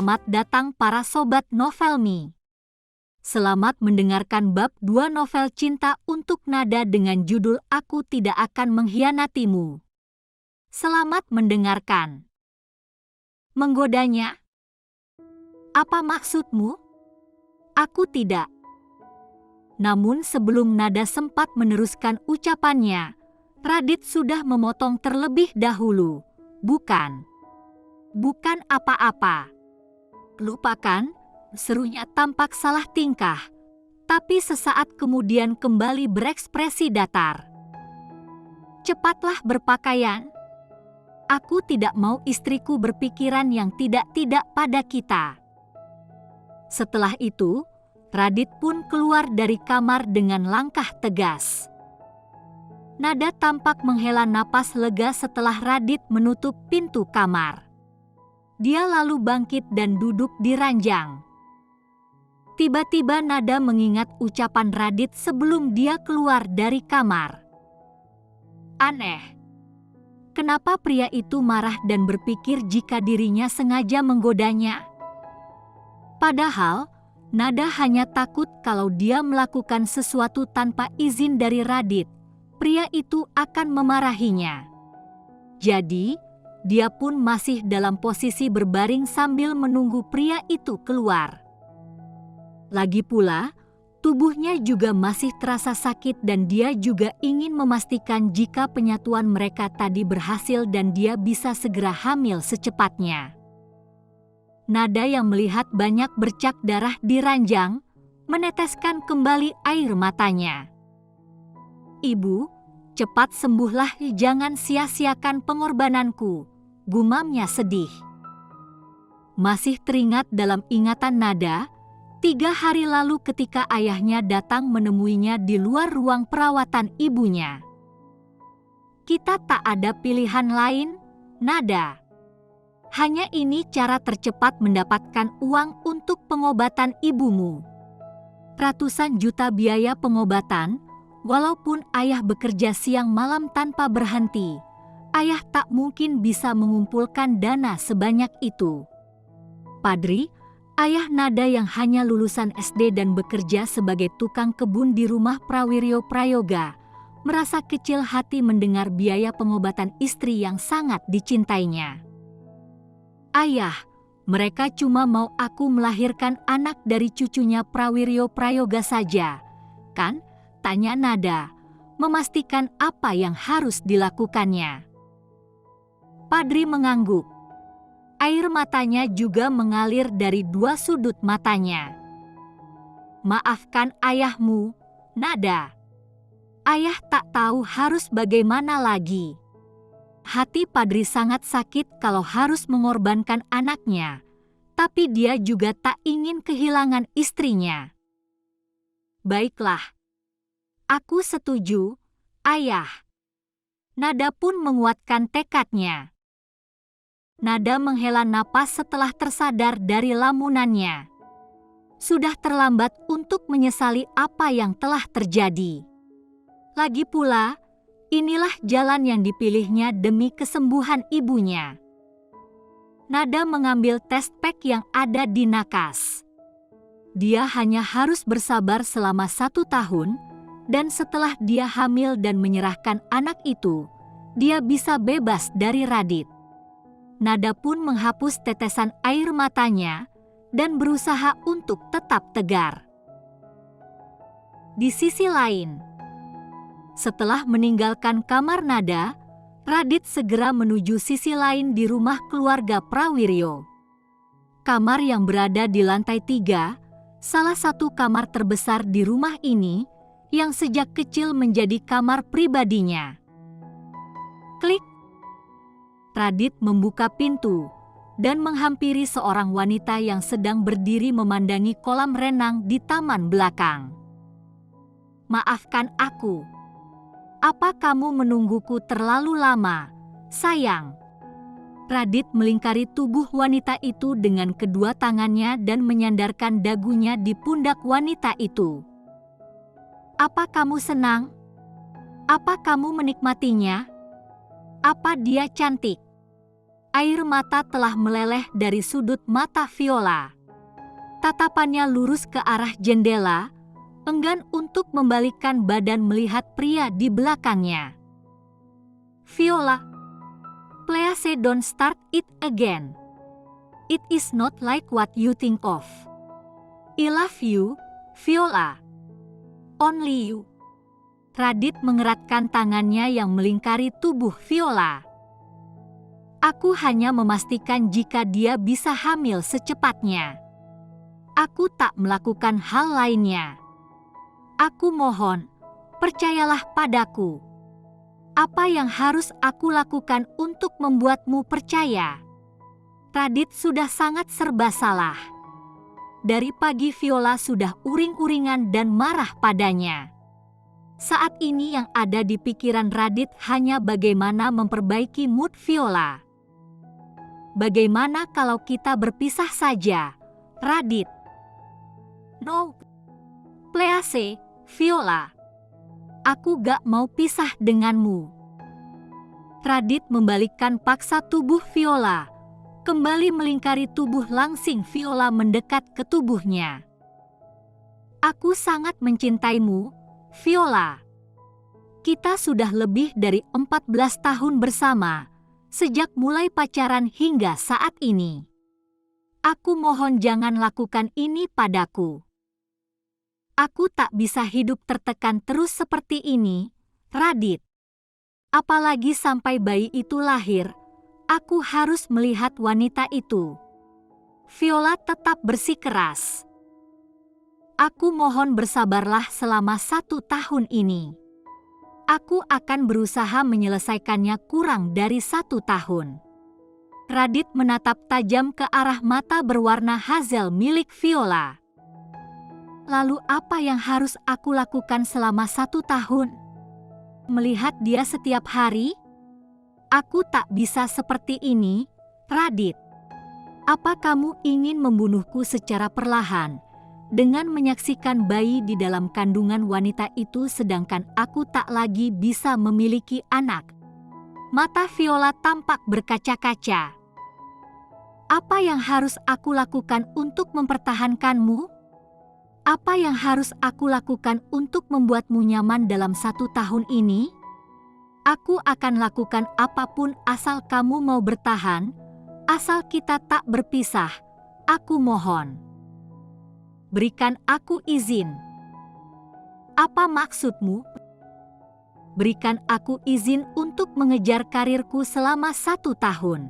Selamat datang para sobat Novelmi. Selamat mendengarkan bab 2 novel cinta untuk Nada dengan judul Aku Tidak Akan Mengkhianatimu. Selamat mendengarkan. Menggodanya? Apa maksudmu? Aku tidak. Namun sebelum Nada sempat meneruskan ucapannya, Radit sudah memotong terlebih dahulu. Bukan apa-apa. Lupakan, serunya tampak salah tingkah, tapi sesaat kemudian kembali berekspresi datar. Cepatlah berpakaian. Aku tidak mau istriku berpikiran yang tidak-tidak pada kita. Setelah itu, Radit pun keluar dari kamar dengan langkah tegas. Nada tampak menghela napas lega setelah Radit menutup pintu kamar. Dia lalu bangkit dan duduk di ranjang. Tiba-tiba Nada mengingat ucapan Radit sebelum dia keluar dari kamar. Aneh. Kenapa pria itu marah dan berpikir jika dirinya sengaja menggodanya? Padahal, Nada hanya takut kalau dia melakukan sesuatu tanpa izin dari Radit, pria itu akan memarahinya. Jadi, dia pun masih dalam posisi berbaring sambil menunggu pria itu keluar. Lagi pula, tubuhnya juga masih terasa sakit dan dia juga ingin memastikan jika penyatuan mereka tadi berhasil dan dia bisa segera hamil secepatnya. Nada yang melihat banyak bercak darah di ranjang, meneteskan kembali air matanya. Ibu, cepat sembuhlah, jangan sia-siakan pengorbananku, gumamnya sedih. Masih teringat dalam ingatan Nada, 3 hari lalu ketika ayahnya datang menemuinya di luar ruang perawatan ibunya. Kita tak ada pilihan lain, Nada. Hanya ini cara tercepat mendapatkan uang untuk pengobatan ibumu. Ratusan juta biaya pengobatan, walaupun ayah bekerja siang malam tanpa berhenti, ayah tak mungkin bisa mengumpulkan dana sebanyak itu. Padri, ayah Nada yang hanya lulusan SD dan bekerja sebagai tukang kebun di rumah Prawiryo Prayoga, merasa kecil hati mendengar biaya pengobatan istri yang sangat dicintainya. Ayah, mereka cuma mau aku melahirkan anak dari cucunya Prawiryo Prayoga saja, kan? Tanya Nada, memastikan apa yang harus dilakukannya. Padri mengangguk. Air matanya juga mengalir dari 2 sudut matanya. Maafkan ayahmu, Nada. Ayah tak tahu harus bagaimana lagi. Hati Padri sangat sakit kalau harus mengorbankan anaknya, tapi dia juga tak ingin kehilangan istrinya. Baiklah. Aku setuju, ayah. Nada pun menguatkan tekadnya. Nada menghela napas setelah tersadar dari lamunannya. Sudah terlambat untuk menyesali apa yang telah terjadi. Lagi pula, inilah jalan yang dipilihnya demi kesembuhan ibunya. Nada mengambil test pack yang ada di nakas. Dia hanya harus bersabar selama 1 tahun, dan setelah dia hamil dan menyerahkan anak itu, dia bisa bebas dari Radit. Nada pun menghapus tetesan air matanya dan berusaha untuk tetap tegar. Di sisi lain, setelah meninggalkan kamar Nada, Radit segera menuju sisi lain di rumah keluarga Prawiryo. Kamar yang berada di lantai 3, salah satu kamar terbesar di rumah ini, yang sejak kecil menjadi kamar pribadinya. Klik. Radit membuka pintu dan menghampiri seorang wanita yang sedang berdiri memandangi kolam renang di taman belakang. Maafkan aku. Apa kamu menungguku terlalu lama, sayang? Radit melingkari tubuh wanita itu dengan kedua tangannya dan menyandarkan dagunya di pundak wanita itu. Apa kamu senang? Apa kamu menikmatinya? Apa dia cantik? Air mata telah meleleh dari sudut mata Viola. Tatapannya lurus ke arah jendela, enggan untuk membalikkan badan melihat pria di belakangnya. Viola, please don't start it again. It is not like what you think of. I love you, Viola. Only you. Radit mengeratkan tangannya yang melingkari tubuh Viola. Aku hanya memastikan jika dia bisa hamil secepatnya. Aku tak melakukan hal lainnya. Aku mohon, percayalah padaku. Apa yang harus aku lakukan untuk membuatmu percaya? Radit sudah sangat serba salah. Dari pagi Viola sudah uring-uringan dan marah padanya. Saat ini yang ada di pikiran Radit hanya bagaimana memperbaiki mood Viola. Bagaimana kalau kita berpisah saja, Radit? No. Please, Viola. Aku gak mau pisah denganmu. Radit membalikkan paksa tubuh Viola, kembali melingkari tubuh langsing Viola mendekat ke tubuhnya. Aku sangat mencintaimu, Viola. Kita sudah lebih dari 14 tahun bersama, sejak mulai pacaran hingga saat ini. Aku mohon jangan lakukan ini padaku. Aku tak bisa hidup tertekan terus seperti ini, Radit. Apalagi sampai bayi itu lahir, aku harus melihat wanita itu. Viola tetap bersikeras. Aku mohon bersabarlah selama 1 tahun ini. Aku akan berusaha menyelesaikannya kurang dari 1 tahun. Radit menatap tajam ke arah mata berwarna hazel milik Viola. Lalu apa yang harus aku lakukan selama 1 tahun? Melihat dia setiap hari? Aku tak bisa seperti ini, Radit. Apa kamu ingin membunuhku secara perlahan dengan menyaksikan bayi di dalam kandungan wanita itu sedangkan aku tak lagi bisa memiliki anak? Mata Viola tampak berkaca-kaca. Apa yang harus aku lakukan untuk mempertahankanmu? Apa yang harus aku lakukan untuk membuatmu nyaman dalam 1 tahun ini? Aku akan lakukan apapun asal kamu mau bertahan, asal kita tak berpisah. Aku mohon. Berikan aku izin. Apa maksudmu? Berikan aku izin untuk mengejar karirku selama 1 tahun.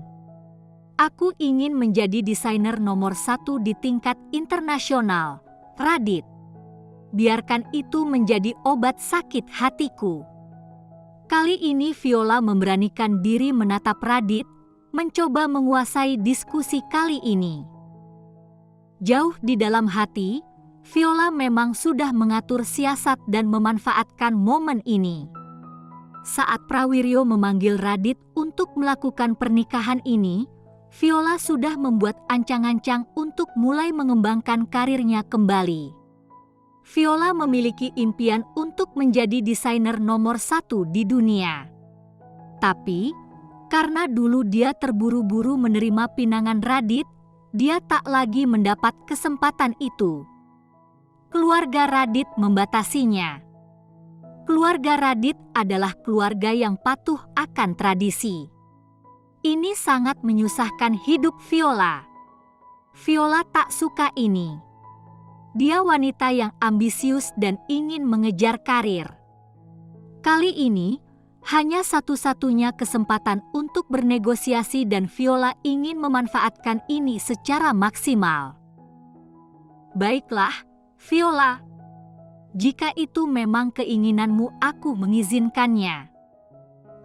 Aku ingin menjadi desainer nomor 1 di tingkat internasional, Radit. Biarkan itu menjadi obat sakit hatiku. Kali ini Viola memberanikan diri menatap Radit, mencoba menguasai diskusi kali ini. Jauh di dalam hati, Viola memang sudah mengatur siasat dan memanfaatkan momen ini. Saat Prawiryo memanggil Radit untuk melakukan pernikahan ini, Viola sudah membuat ancang-ancang untuk mulai mengembangkan karirnya kembali. Viola memiliki impian untuk menjadi desainer nomor 1 di dunia. Tapi, karena dulu dia terburu-buru menerima pinangan Radit, dia tak lagi mendapat kesempatan itu. Keluarga Radit membatasinya. Keluarga Radit adalah keluarga yang patuh akan tradisi. Ini sangat menyusahkan hidup Viola. Viola tak suka ini. Dia wanita yang ambisius dan ingin mengejar karir. Kali ini, hanya satu-satunya kesempatan untuk bernegosiasi dan Viola ingin memanfaatkan ini secara maksimal. Baiklah, Viola. Jika itu memang keinginanmu, aku mengizinkannya.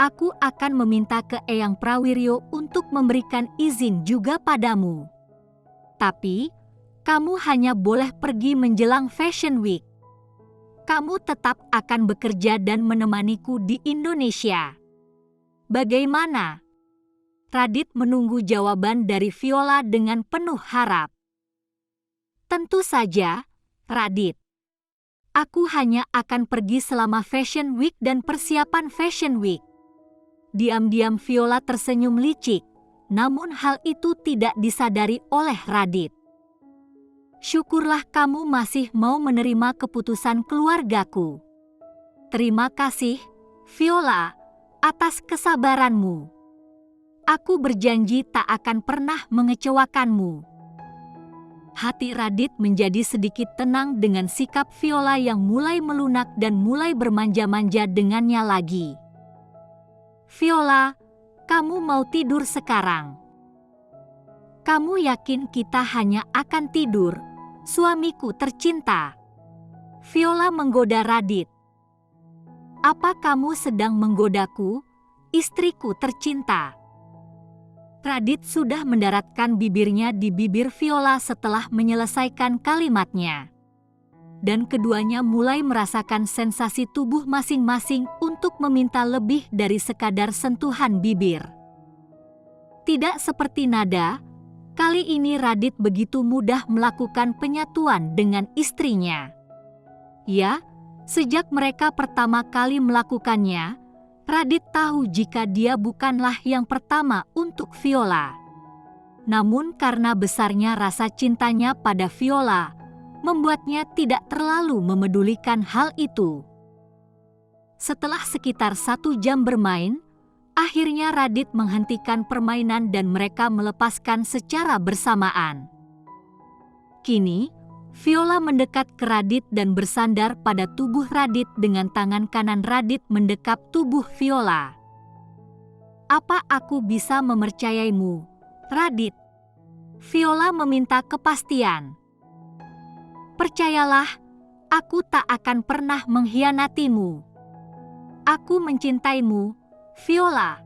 Aku akan meminta ke Eyang Prawiryo untuk memberikan izin juga padamu. Tapi, kamu hanya boleh pergi menjelang Fashion Week. Kamu tetap akan bekerja dan menemaniku di Indonesia. Bagaimana? Radit menunggu jawaban dari Viola dengan penuh harap. Tentu saja, Radit. Aku hanya akan pergi selama Fashion Week dan persiapan Fashion Week. Diam-diam Viola tersenyum licik, namun hal itu tidak disadari oleh Radit. Syukurlah kamu masih mau menerima keputusan keluargaku. Terima kasih, Viola, atas kesabaranmu. Aku berjanji tak akan pernah mengecewakanmu. Hati Radit menjadi sedikit tenang dengan sikap Viola yang mulai melunak dan mulai bermanja-manja dengannya lagi. Viola, kamu mau tidur sekarang? Kamu yakin kita hanya akan tidur, suamiku tercinta? Viola menggoda Radit. Apa kamu sedang menggodaku, istriku tercinta? Radit sudah mendaratkan bibirnya di bibir Viola setelah menyelesaikan kalimatnya. Dan keduanya mulai merasakan sensasi tubuh masing-masing untuk meminta lebih dari sekadar sentuhan bibir. Tidak seperti Nada, kali ini Radit begitu mudah melakukan penyatuan dengan istrinya. Ya, sejak mereka pertama kali melakukannya, Radit tahu jika dia bukanlah yang pertama untuk Viola. Namun karena besarnya rasa cintanya pada Viola, membuatnya tidak terlalu memedulikan hal itu. Setelah sekitar 1 jam bermain, akhirnya Radit menghentikan permainan dan mereka melepaskan secara bersamaan. Kini, Viola mendekat ke Radit dan bersandar pada tubuh Radit dengan tangan kanan Radit mendekap tubuh Viola. Apa aku bisa mempercayaimu, Radit? Viola meminta kepastian. Percayalah, aku tak akan pernah mengkhianatimu. Aku mencintaimu, Viola.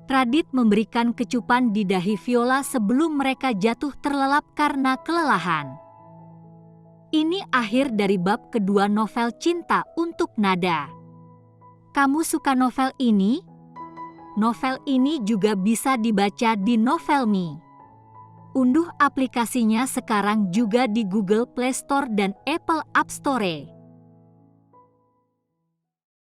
Radit memberikan kecupan di dahi Viola sebelum mereka jatuh terlelap karena kelelahan. Ini akhir dari bab kedua novel Cinta untuk Nada. Kamu suka novel ini? Novel ini juga bisa dibaca di Novelme. Unduh aplikasinya sekarang juga di Google Play Store dan Apple App Store.